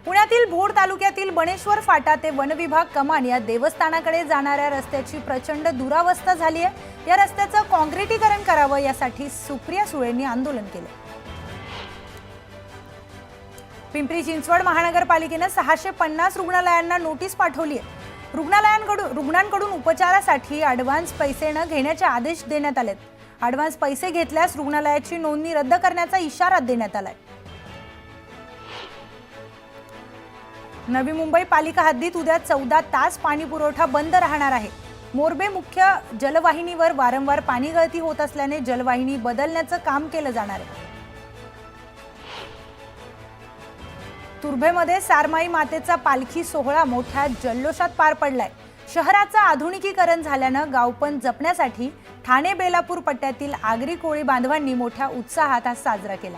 पुण्यातील भोर तालुक्यातील बनेश्वर फाटा ते वनविभाग कमान या देवस्थानाकडे जाणाऱ्या रस्त्याची प्रचंड दुरावस्था झाली आहे। या रस्त्याचं काँक्रिटीकरण करावं यासाठी सुप्रिया सुळेंनी आंदोलन केलं। पिंपरी चिंचवड महानगरपालिकेने 650 रुग्णालयांना नोटीस पाठवली आहे। रुग्णांकडून उपचारासाठी ॲडव्हान्स पैसे न घेण्याचे आदेश देण्यात आलेत। ॲडव्हान्स पैसे घेतल्यास रुग्णालयाची नोंदणी रद्द करण्याचा इशारा देण्यात आलाय। नवी मुंबई पालिका हद्दीत उद्या 14 तास पाणी पुरवठा बंद राहणार आहे। मोरबे मुख्य जलवाहिनीवर वारंवार पाणी गळती होत असल्याने जलवाहिनी बदलण्याचं काम केलं जाणार आहे। तुर्भेमध्ये सारमाई मातेचा पालखी सोहळा मोठ्या जल्लोषात पार पडलाय। शहराचं आधुनिकीकरण झाल्यानं गावपण जपण्यासाठी ठाणे बेलापूर पट्ट्यातील आगरी कोळी बांधवांनी मोठ्या उत्साहात हा साजरा केला।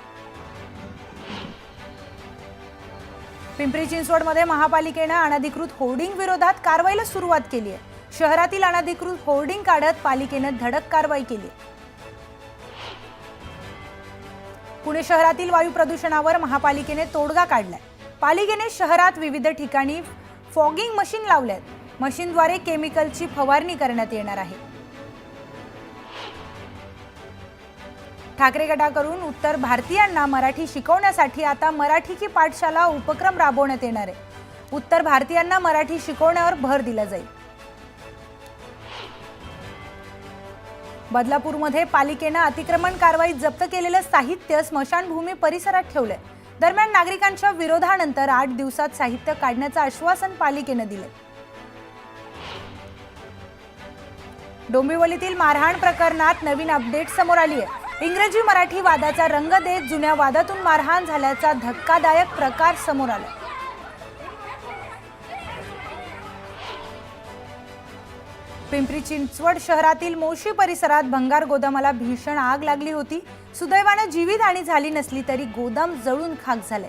पिंपरी चिंचवडमध्ये महापालिकेने अनधिकृत होर्डिंग विरोधात कारवाईला सुरुवात केली आहे। शहरातील अनधिकृत होर्डिंग काढत पालिकेने धडक कारवाई केली। पुणे शहरातील वायू प्रदूषणावर महापालिकेने तोडगा काढलाय। पालिकेने शहरात विविध ठिकाणी फॉगिंग मशीन लावल्यात। मशीनद्वारे केमिकलची फवारणी करण्यात येणार आहे। ठाकरे गटाकडून उत्तर भारतीयांना मराठी शिकवण्यासाठी आता मराठी की पाठशाला उपक्रम राबवण्यात येणार आहे। उत्तर भारतीयांना मराठी शिकवण्यावर भर दिला जाईल। बदलापूरमध्ये पालिकेने अतिक्रमण कारवाईत जप्त केलेलं साहित्य स्मशानभूमी परिसरात ठेवलंय। दरम्यान नागरिकांच्या विरोधानंतर 8 दिवसात साहित्य काढण्याचं आश्वासन पालिकेने दिलंय। डोंबिवलीतील मारहाण प्रकरणात नवीन अपडेट समोर आली आहे। इंग्रजी मराठी वादाचा रंग देत जुन्या वादातून मारहाण झाल्याचा धक्कादायक प्रकार समोर आला। पिंपरी चिंचवड शहरातील मोशी परिसरात भंगार गोदामाला भीषण आग लागली होती। सुदैवाने जीवितहानी झाली नसली तरी गोदाम जळून खाक झाले।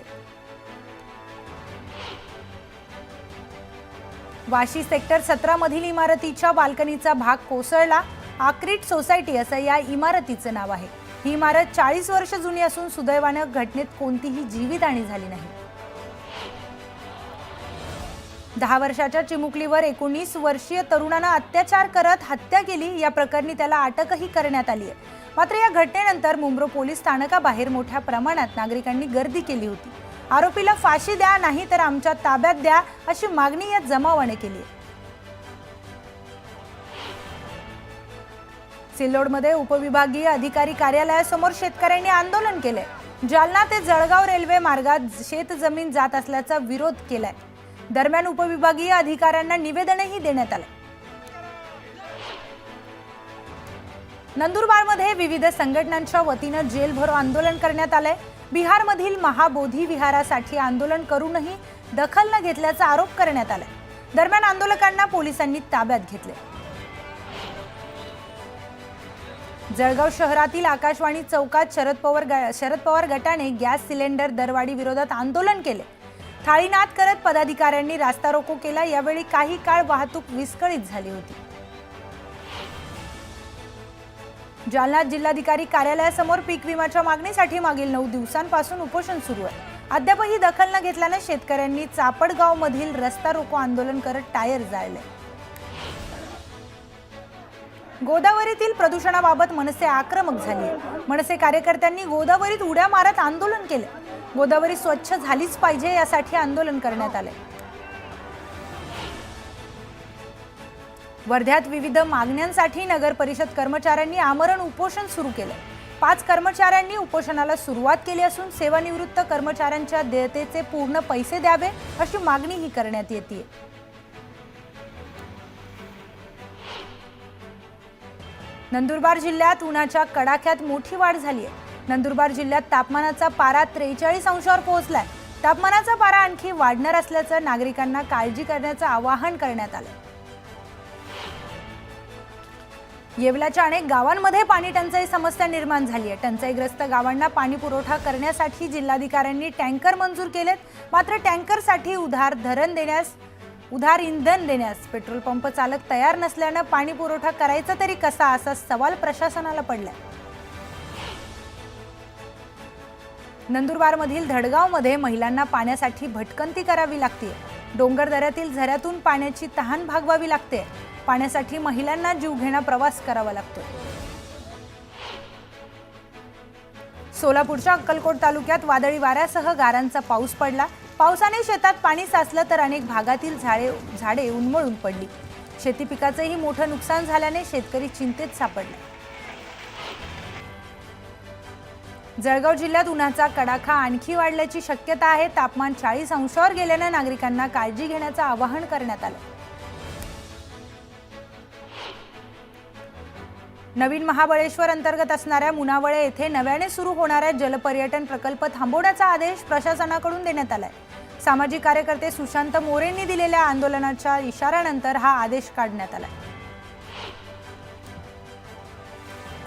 वाशी सेक्टर 17 मधील इमारतीच्या बाल्कनीचा भाग कोसळला। आक्रिट सोसायटी असं या इमारतीचं नाव आहे। ही इमारत 40 वर्ष जुनी असून सुदैवाने घटनेत कोणतीही जीवितहानी झाली नाही। 10 वर्षाच्या चिमुकलीवर 19 वर्षीय तरुणानं अत्याचार करत हत्या केली। या प्रकरणी त्याला अटकही करण्यात आली आहे। मात्र या घटनेनंतर मुंब्रा पोलीस स्थानकाबाहेर मोठ्या प्रमाणात नागरिकांनी गर्दी केली होती। आरोपीला फाशी द्या नाही तर आमच्या ताब्यात द्या अशी मागणी या जमावाने केली आहे। सिल्लोडमध्ये उपविभागीय अधिकारी कार्यालयासमोर शेतकऱ्यांनी आंदोलन केले। जालना ते जळगाव रेल्वे मार्गात शेतजमीन जात असल्याचा विरोध केलाय। दरम्यान उपविभागीय अधिकाऱ्यांना निवेदनही देण्यात आले। नंदुरबारमध्ये विविध संघटनांच्या वतीने जेलभरो आंदोलन करण्यात आले। बिहारमधील महाबोधी विहारासाठी आंदोलन करूनही दखल न घेतल्याचा आरोप करण्यात आला। दरम्यान आंदोलकांना पोलिसांनी ताब्यात घेतले। जळगाव शहरातील आकाशवाणी चौकात शरद पवार गटाने गॅस सिलेंडर दरवाढी विरोधात आंदोलन केले। थाळीनाद करत पदाधिकाऱ्यांनी रास्ता रोको केला। यावेळी काही काळ वाहतूक विस्कळीत झाली होती। जालना जिल्हाधिकारी कार्यालयासमोर पीक विम्याच्या मागणीसाठी मागील 9 दिवसांपासून उपोषण सुरू आहे। अद्यापही दखल न घेतल्याने शेतकऱ्यांनी चापडगाव मधील रस्ता रोको आंदोलन करत टायर जाळले। गोदावरीतील प्रदूषणाबाबत मनसे आक्रमक झाली। मनसे कार्यकर्त्यांनी गोदावरीत उड्या मारत आंदोलन केले। गोदावरी स्वच्छ झालीच पाहिजे यासाठी आंदोलन करण्यात आले। वर्ध्यात विविध मागण्यांसाठी नगर परिषद कर्मचाऱ्यांनी आमरण उपोषण सुरू केले। 5 कर्मचाऱ्यांनी उपोषणाला सुरुवात केली असून सेवानिवृत्त कर्मचाऱ्यांच्या देयतेचे पूर्ण पैसे द्यावे अशी मागणीही करण्यात येते। नंदुरबार जिल्ह्यात उन्हाच्या कडाक्यात मोठी वाढ झाली आहे। नंदुरबार जिल्ह्यात तापमानाचा पारा 43 अंशावर पोहोचलाय। तापमानाचा पारा आणखी वाढणार असल्याचं नागरिकांना काळजी करण्याचं आवाहन करण्यात आलं। येवल्याच्या अनेक गावांमध्ये पाणी टंचाई समस्या निर्माण झाली आहे। टंचाईग्रस्त गावांना पाणी पुरवठा करण्यासाठी जिल्हाधिकाऱ्यांनी टँकर मंजूर केलेत। मात्र टँकरसाठी उधार इंधन देण्यास पेट्रोल पंप चालक तयार नसल्याने पाणी पुरवठा करायचा तरी कसा असा सवाल प्रशासनाला पडलाय। नंदुरबारमधील धडगावमध्ये महिलांना पाण्यासाठी भटकंती करावी लागते। डोंगर दऱ्यातील झऱ्यातून पाण्याची तहान भागवावी लागते। पाण्यासाठी महिलांना जीवघेणा प्रवास करावा लागतो। सोलापूरच्या अक्कलकोट तालुक्यात वादळी वाऱ्यासह गारांचा पाऊस पडला। पावसाने शेतात पाणी साचलं तर अनेक भागातील झाडे उन्मळून पडली। शेती पिकाचेही मोठं नुकसान झाल्याने शेतकरी चिंतेत सापडले। जळगाव जिल्ह्यात उन्हाचा कडाका आणखी वाढल्याची शक्यता आहे। तापमान 40 अंशावर गेल्याने नागरिकांना काळजी घेण्याचं आवाहन करण्यात आलं। नवीन महाबळेश्वर अंतर्गत असणाऱ्या मुनावळे येथे नव्याने सुरू होणाऱ्या जलपर्यटन प्रकल्प थांबवण्याचा आदेश प्रशासनाकडून देण्यात आलाय। सामाजिक कार्यकर्ते सुशांत मोरेंनी दिलेल्या आंदोलनाच्या इशाऱ्यानंतर हा आदेश काढण्यात आलाय।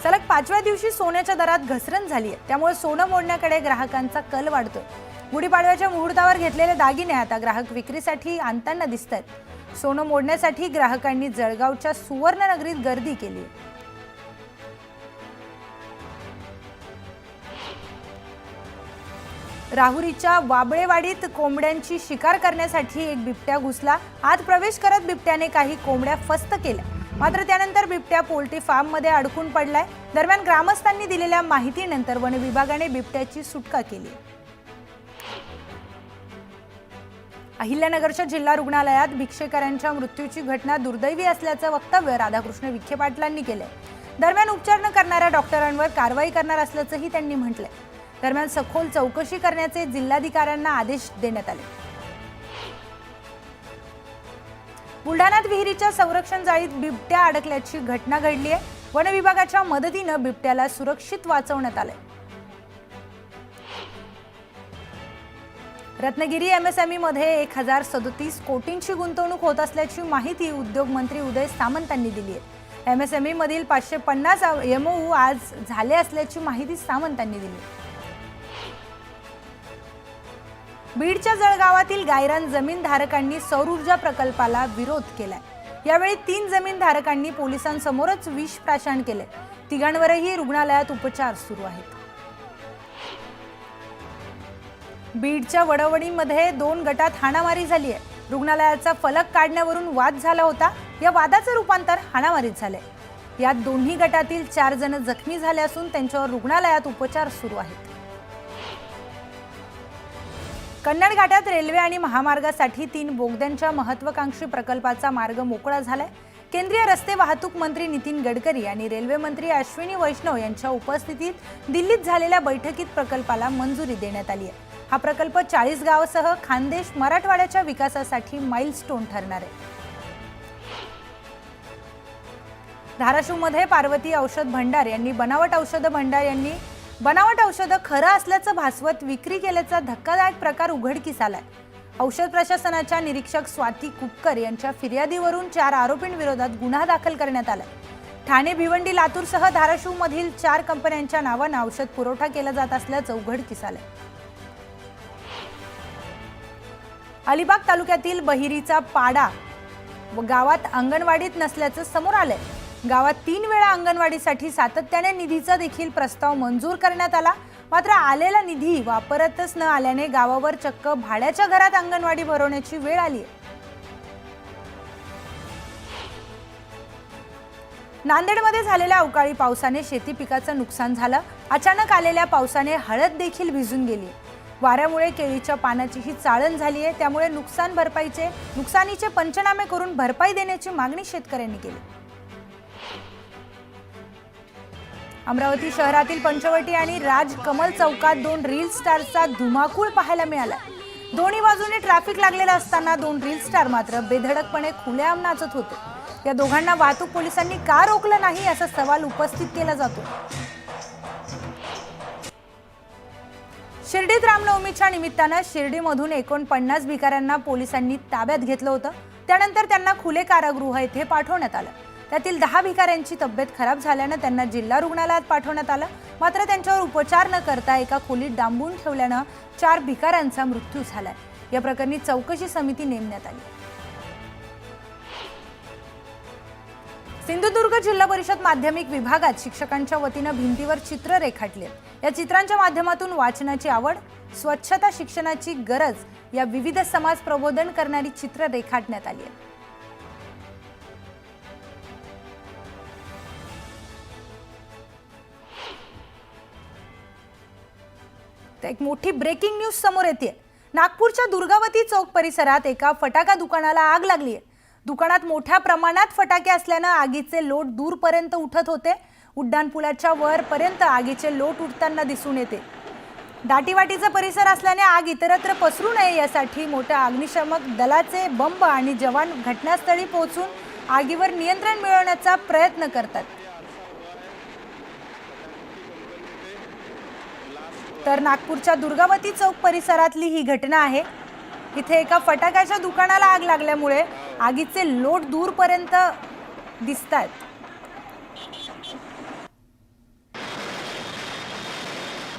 सलग 5व्या दिवशी सोन्याच्या दरात घसरण झाली आहे, त्यामुळे सोनं मोडण्याकडे ग्राहकांचा कल वाढतोय। गुढीपाडव्याच्या मुहूर्तावर घेतलेले दागिने आता ग्राहक विक्रीसाठी आणताना दिसतात। सोनं मोडण्यासाठी ग्राहकांनी जळगावच्या सुवर्णनगरीत गर्दी केली। राहुरीच्या वाबळेवाडीत कोंबड्यांची शिकार करण्यासाठी एक बिबट्या घुसला। आत प्रवेश करत बिबट्याने काही कोंबड्या फस्त केल्या, मात्र त्यानंतर बिबट्या पोल्ट्री फार्ममध्ये अडकून पडलाय। दरम्यान ग्रामस्थांनी दिलेल्या माहितीनंतर वन विभागाने बिबट्याची सुटका केली। अहिल्यानगरच्या जिल्हा रुग्णालयात भिक्षेकरांच्या मृत्यूची घटना दुर्दैवी असल्याचं वक्तव्य राधाकृष्ण विखे पाटलांनी केलंय। दरम्यान उपचार न करणाऱ्या डॉक्टरांवर कारवाई करणार असल्याचंही त्यांनी म्हटलंय। दरम्यान सखोल चौकशी करण्याचे जिल्हाधिकाऱ्यांना आदेश देण्यात आले। बुलढाण्यात विहिरीच्या संरक्षण जाळीत बिबट्या अडकल्याची घटना घडली आहे। वन विभागाच्या मदतीने बिबट्याला सुरक्षित वाचवण्यात आले। रत्नागिरी MSME मध्ये 1037 कोटींची गुंतवणूक होत असल्याची माहिती उद्योग मंत्री उदय सामंत यांनी दिली आहे। MSME मधील 550 MOU आज झाले असल्याची माहिती सामंत यांनी दिली। बीडच्या जळगावातील गायरान जमीनधारकांनी सौर ऊर्जा प्रकल्पाला विरोध केलाय। यावेळी 3 जमीनधारकांनी पोलिसांसमोरच विष प्राशन केले। तिघांवरही रुग्णालयात उपचार सुरू आहेत। बीडच्या वडवणीमध्ये 2 गटात हाणामारी झाली आहे। रुग्णालयाचा फलक काढण्यावरून वाद झाला होता। या वादाचे रूपांतर हाणामारीत झाले। यात दोन्ही गटातील 4 जण जखमी झाले असून त्यांच्यावर रुग्णालयात उपचार सुरू आहेत। कन्नड घाटात रेल्वे आणि महामार्गासाठी 3 बोगद्यांच्या महत्त्वाकांक्षी प्रकल्पाचा मार्ग मोकळा झालाय। केंद्रीय रस्ते वाहतूक मंत्री नितीन गडकरी आणि रेल्वे मंत्री अश्विनी वैष्णव यांच्या उपस्थितीत दिल्लीत झालेल्या बैठकीत प्रकल्पाला मंजुरी देण्यात आली आहे। हा प्रकल्प 40 गावांसह खानदेश मराठवाड्याच्या विकासासाठी माइलस्टोन ठरणार आहे। धाराशिवमध्ये पार्वती औषध भंडार यांनी बनावट औषधं खरं असल्याचं भासवत विक्री केल्याचा धक्कादायक प्रकार उघडकीस आलाय। औषध प्रशासनाच्या निरीक्षक स्वाती कुपकर यांच्या फिर्यादीवरून 4 आरोपींविरोधात गुन्हा दाखल करण्यात आलाय। ठाणे, भिवंडी, लातूरसह धाराशिवमधील 4 कंपन्यांच्या नावाने औषध पुरवठा केला जात असल्याचं उघडकीस आलंय। अलिबाग तालुक्यातील बहिरीचा पाडा गावात अंगणवाडीत नसल्याचं समोर आलंय। गावात 3 वेळा अंगणवाडीसाठी सातत्याने निधीचा देखील प्रस्ताव मंजूर करण्यात आला, मात्र आलेला निधी वापरतच न आल्याने गावावर चक्क भाड्याच्या घरात अंगणवाडी भरवण्याची वेळ आली आहे। नांदेडमध्ये झालेल्या अवकाळी पावसाने शेती पिकाचं नुकसान झालं। अचानक आलेल्या पावसाने हळद देखील भिजून गेली। वाऱ्यामुळे केळीच्या पानाचीही चाळण झाली आहे। त्यामुळे नुकसानीचे पंचनामे करून भरपाई देण्याची मागणी शेतकऱ्यांनी केली। अमरावती शहरातील पंचवटी आणि राज कमल चौकात 2 रील स्टारचा धुमाकूळ पाहायला मिळाला। दोन्ही बाजूने ट्रॅफिक लागलेला असताना 2 रील स्टार मात्र बेधडकपणे खुलेआम नाचत होते। या दोघांना वाहतूक पोलिसांनी का रोखलं नाही असा सवाल उपस्थित केला जातो। शिर्डीत रामनवमीच्या निमित्तानं शिर्डीमधून 49 भिकाऱ्यांना पोलिसांनी ताब्यात घेतलं होतं। त्यानंतर त्यांना खुले कारागृह येथे पाठवण्यात आलं। त्यातील 10 भिकाऱ्यांची तब्येत खराब झाल्याने त्यांना जिल्हा रुग्णालयात पाठवण्यात आलं, मात्र त्यांच्यावर उपचार न करता एका खोलीत डांबून ठेवल्याने 4 भिकाऱ्यांचा मृत्यू झालाय। या प्रकरणी चौकशी समिती नेमण्यात आली। सिंधुदुर्ग जिल्हा परिषद माध्यमिक विभागात शिक्षकांच्या वतीने भिंतीवर चित्र रेखाटले। या चित्रांच्या माध्यमातून वाचनाची आवड, स्वच्छता, शिक्षणाची गरज या विविध समाज प्रबोधन करणारी चित्र रेखाटण्यात आली आहेत. एक मोठी ब्रेकिंग न्यूज समोर येते. नागपूरच्या दुर्गावती चौक परिसरात एका फटाका दुकानाला आग लागली आहे. दुकानात मोठ्या प्रमाणात फटाके असल्याने आगीचे लोट दूरपर्यंत उठत होते. उड्डाणपुलाच्या वरपर्यंत आगीचे लोट उठताना दिसून येते. दाटीवाटीचा परिसर असल्याने आग इतरत्र पसरू नये यासाठी मोठ्या अग्निशमक दलाचे बंब आणि जवान घटनास्थळी पोहोचून आगीवर नियंत्रण मिळवण्याचा प्रयत्न करतात. तर नागपूरच्या दुर्गावती चौक परिसरातली ही घटना आहे. इथे एका फटाक्याच्या दुकानाला आग लागल्यामुळे आगीचे लोट दूरपर्यंत दिसतात.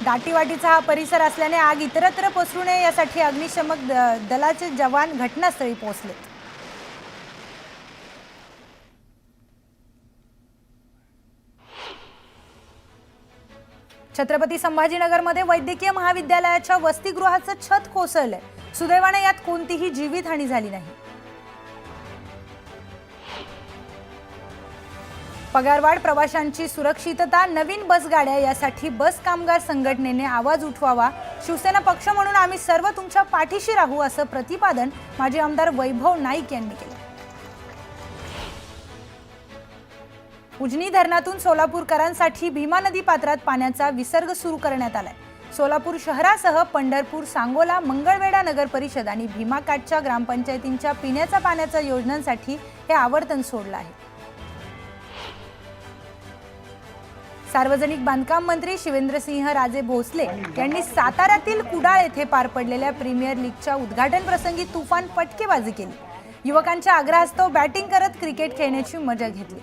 दाटीवाटीचा हा परिसर असल्याने आग इतरत्र पसरू नये यासाठी अग्निशमक दलाचे जवान घटनास्थळी पोहोचले. छत्रपती संभाजीनगरमध्ये वैद्यकीय महाविद्यालयाच्या वसतिगृहाचं छत कोसळलंय. सुदैवाने यात कोणतीही जीवितहानी झाली नाही. पगारवाढ, प्रवाशांची सुरक्षितता, नवीन बसगाड्या यासाठी बस कामगार संघटनेने आवाज उठवावा. शिवसेना पक्ष म्हणून आम्ही सर्व तुमच्या पाठीशी राहू असं प्रतिपादन माजी आमदार वैभव नाईक यांनी केलं. उजनी धरणातून सोलापूरकरांसाठी भीमा नदी पात्रात पाण्याचा विसर्ग सुरू करण्यात आलाय. सोलापूर शहरासह पंढरपूर, सांगोला, मंगळवेढा नगर परिषद आणि भीमाकाठच्या ग्रामपंचायतींच्या पिण्याच्या पाण्याच्या योजनांसाठी हे आवर्तन सोडलं आहे. सार्वजनिक बांधकाम मंत्री शिवेंद्रसिंह राजे भोसले यांनी साताऱ्यातील कुडाळ येथे पार पडलेल्या प्रीमियर लीगच्या उद्घाटन प्रसंगी तुफान फटकेबाजी केली. युवकांच्या आग्रहास्तव बॅटिंग करत क्रिकेट खेळण्याची मजा घेतली.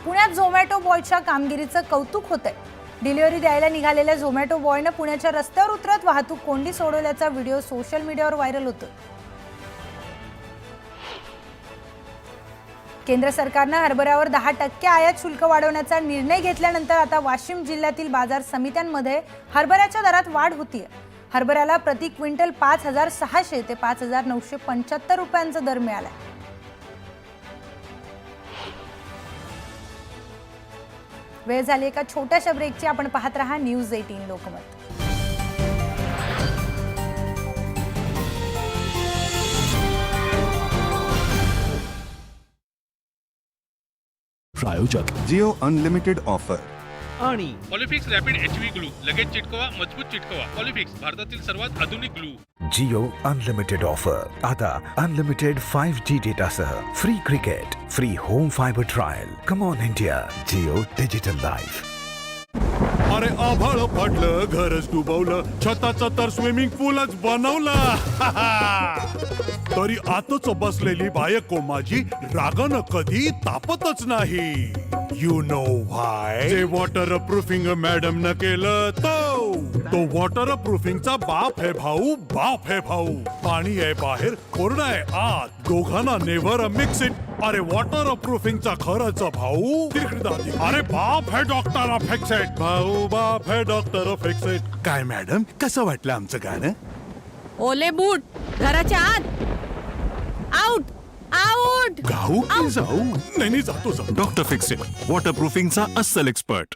पुण्यात झोमॅटो बॉयच्या कामगिरीचं कौतुक होतंय. डिलिव्हरी द्यायला निघालेल्या झोमॅटो बॉयनं पुण्याच्या रस्त्यावर उतरत वाहतूक कोंडी सोडवल्याचा व्हिडिओ सोशल मीडियावर व्हायरल होतो. केंद्र सरकारनं हरभऱ्यावर 10% आयात शुल्क वाढवण्याचा निर्णय घेतल्यानंतर आता वाशिम जिल्ह्यातील बाजार समित्यांमध्ये हरभऱ्याच्या दरात वाढ होतीये. हरभऱ्याला प्रति क्विंटल 5,600 ते 5,975 रुपयांचा दर मिळाला. वेळ झाली एका छोट्याशा ब्रेकची. आपण पाहत रहा न्यूज 18 लोकमत. प्रायोजक जिओ अनलिमिटेड ऑफर आणि पॉलिफिक्स रॅपिड HV ग्लू, लगेच चिटकवा, मजबूत चिटकवा. पॉलिफिक्स भारतातील सर्वात आधुनिक ग्लू. जिओ अनलिमिटेड ऑफर आता अनलिमिटेड 5G डेटा सह free cricket, free home fibre trial. Come on India, Jio digital life. अरे आभाळ पडलं, घरच डुबवलं, छताचं तर स्विमिंग पूलच बनवलं. तरी आतच बसलेली बायको माझी रागानं कधी तापतच नाही. You know why? जे वॉटर प्रूफिंग मॅडम न केलं तो वॉटर प्रूफिंगचा बाप है भाऊ, बाप है भाऊ. पाणी आहे बाहेर, कोरडं आहे आत, दोघांना नेव्हर मिक्स इट. अरे वॉटर प्रूफिंगचा खरंच भाऊ तिरकदादी. अरे बाप है डॉक्टर फिक्स इट, भाऊ बाप है डॉक्टर फिक्स इट. काय मॅडम, कसं वाटलं आमचं गाणं? ओले बूट घराच्या आत, आउट आउट. गाऊ की जाऊ? नाही जातो. डॉक्टर फिक्स इट, वॉटर प्रूफिंगचा अस्सल expert.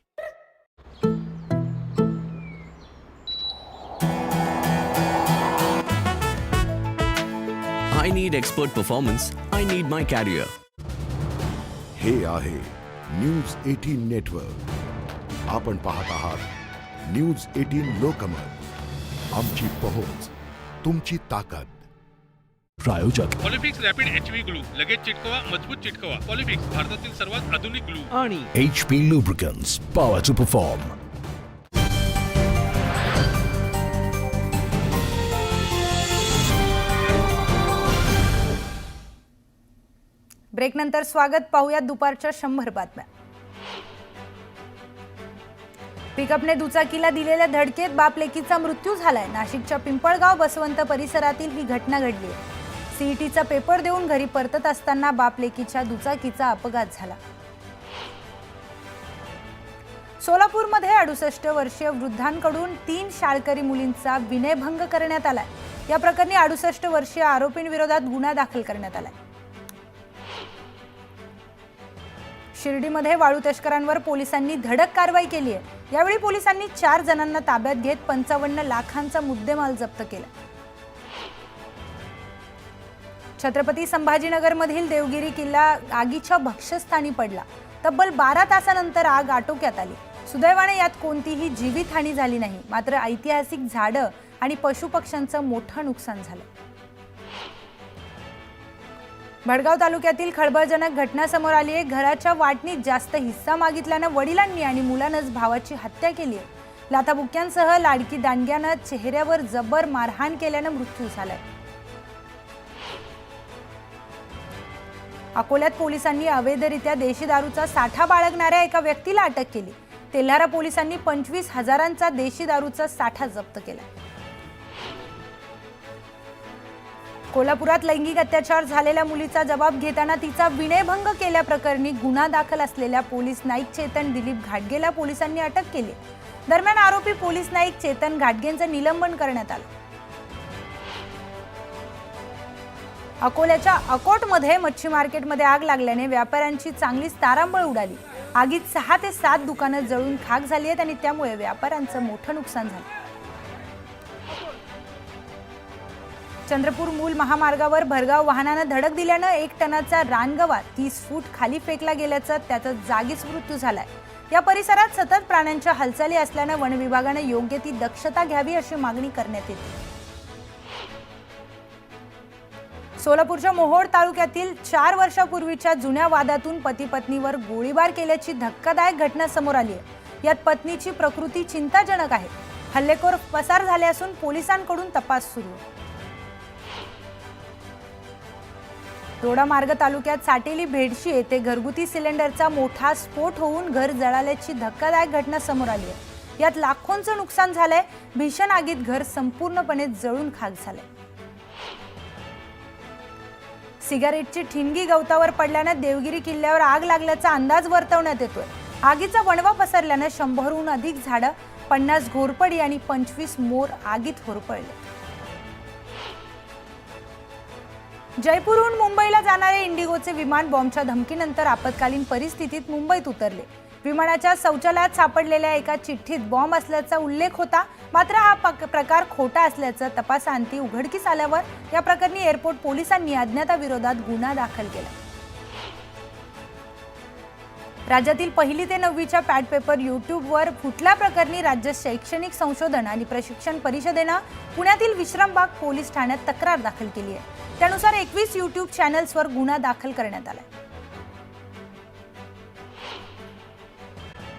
I need expert performance. I need my carrier. हे आहे न्यूज 18 नेटवर्क. आपण पाहत आहात न्यूज 18 लोकमत. आमची पहोच, तुमची ताकद. प्रायोजक पॉलिफिक्स रॅपिड HV ग्लू, लगेच चिटकवा, मजबूत चिटकवा. पॉलिफिक्स भारतातील सर्वात आधुनिक ग्लू. आणि HP Lubricants, power to perform. Break नंतर स्वागत. पाहूयात दुपारच्या 100 बातम्या. पिकअपने दुचाकीला दिलेल्या धडकेत बाप लेकीचा मृत्यू झालाय. नाशिकच्या पिंपळगाव बसवंत परिसरातील ही घटना घडली आहे. सीईटीचा पेपर देऊन घरी परतत असताना बाप लेकीच्या दुचाकीचा अपघात झाला. सोलापूरमध्ये 68 वर्षीय वृद्धांकडून 3 शाळकरी मुलींचा विनयभंग करण्यात आलाय. या प्रकरणी 68 वर्षीय आरोपींविरोधात गुन्हा दाखल करण्यात आलाय. शिर्डीमध्ये वाळू तस्करांवर पोलिसांनी धडक कारवाई केली आहे. यावेळी पोलिसांनी 4 जणांना ताब्यात घेत 55 लाखांचा मुद्देमाल जप्त केला. छत्रपती संभाजीनगरमधील देवगिरी किल्ला आगीच्या भक्ष्यस्थानी पडला. तब्बल 12 तासानंतर आग आटोक्यात आली. सुदैवाने यात कोणतीही जीवितहानी झाली नाही. मात्र ऐतिहासिक झाडं आणि पशुपक्ष्यांचं मोठं नुकसान झालं. भडगाव तालुक्यातील खळबळजनक घटना समोर आली आहे. घराच्या वाटणीत जास्त हिस्सा मागितल्यानं वडिलांनी आणि मुलानंच भावाची हत्या केली आहे. लाथाबुक्क्यांसह लाडकी दांडग्यानं चेहऱ्यावर जबर मारहाण केल्यानं मृत्यू झालाय. अकोल्यात पोलिसांनी अवैधरित्या देशी दारूचा साठा बाळगणाऱ्या एका व्यक्तीला अटक केली. तेल्हारा पोलिसांनी 25,000चा देशी दारूचा साठा जप्त केला. कोल्हापुरात लैंगिक अत्याचार झालेल्या मुलीचा जबाब घेताना तिचा विनयभंग केल्याप्रकरणी गुन्हा दाखल असलेल्या पोलीस नाईक चेतन दिलीप घाटगेला पोलिसांनी अटक केली. दरम्यान आरोपी पोलीस नाईक चेतन घाटगेंचं निलंबन करण्यात आलं. अकोल्याच्या अकोटमध्ये मच्छी मार्केटमध्ये आग लागल्याने व्यापाऱ्यांची चांगलीच तारांबळ उडाली. आगीत 6 ते 7 दुकानं जळून खाक झाली आहेत आणि त्यामुळे व्यापाऱ्यांचं मोठं नुकसान झालं. चंद्रपूर मूल महामार्गावर भरधाव वाहनानं धडक दिल्यानं 1 टनाचा रानगवा 30 फूट खाली फेकला गेल्याचं त्याचा जागीच मृत्यू झालाय. या परिसरात सतत प्राण्यांच्या हालचाली असल्यानं वन विभागानं योग्य ती दक्षता घ्यावी अशी मागणी करण्यात येते. सोलापूरच्या मोहोळ तालुक्यातील 4 वर्षापूर्वीच्या जुन्या वादातून पती पत्नीवर गोळीबार केल्याची धक्कादायक घटना समोर आली आहे. यात पत्नीची प्रकृती चिंताजनक आहे. हल्लेखोर पसार झाले असून पोलिसांकडून तपास सुरू आहे. दोडामार्ग तालुक्यात साटेली भेडशी येथे घरगुती सिलेंडरचा मोठा स्फोट होऊन घर जळाल्याची धक्कादायक घटना समोर आली आहे. यात लाखोंचं नुकसान झालंय. भीषण आगीत घर संपूर्णपणे जळून खाक झालंय. सिगारेटची ठिणगी गवतावर पडल्यानं देवगिरी किल्ल्यावर आग लागल्याचा अंदाज वर्तवण्यात येतोय. आगीचा वणवा पसरल्यानं 100हून अधिक झाडं, 50 घोरपडी आणि 25 मोर आगीत होरपळले. जयपूरहून मुंबईला जाणारे इंडिगोचे विमान बॉम्बच्या धमकीनंतर आपत्कालीन परिस्थितीत मुंबईत उतरले. विमानाच्या शौचालयात सापडलेल्या एका चिठ्ठीत बॉम्ब असल्याचा उल्लेख होता. मात्र हा प्रकार खोटा असल्याचं तपासाअंती उघडकीस आल्यावर या प्रकरणी एअरपोर्ट पोलिसांनी अज्ञाताविरोधात गुन्हा दाखल केला. राज्यातील 1ली ते 9वीच्या पॅड पेपर यूट्यूबवर फुटल्याप्रकरणी राज्य शैक्षणिक संशोधन आणि प्रशिक्षण परिषदेनं पुण्यातील विश्रामबाग पोलीस ठाण्यात तक्रार दाखल केली आहे. त्यानुसार 21 यूट्यूब चॅनल्सवर गुन्हा दाखल करण्यात आला.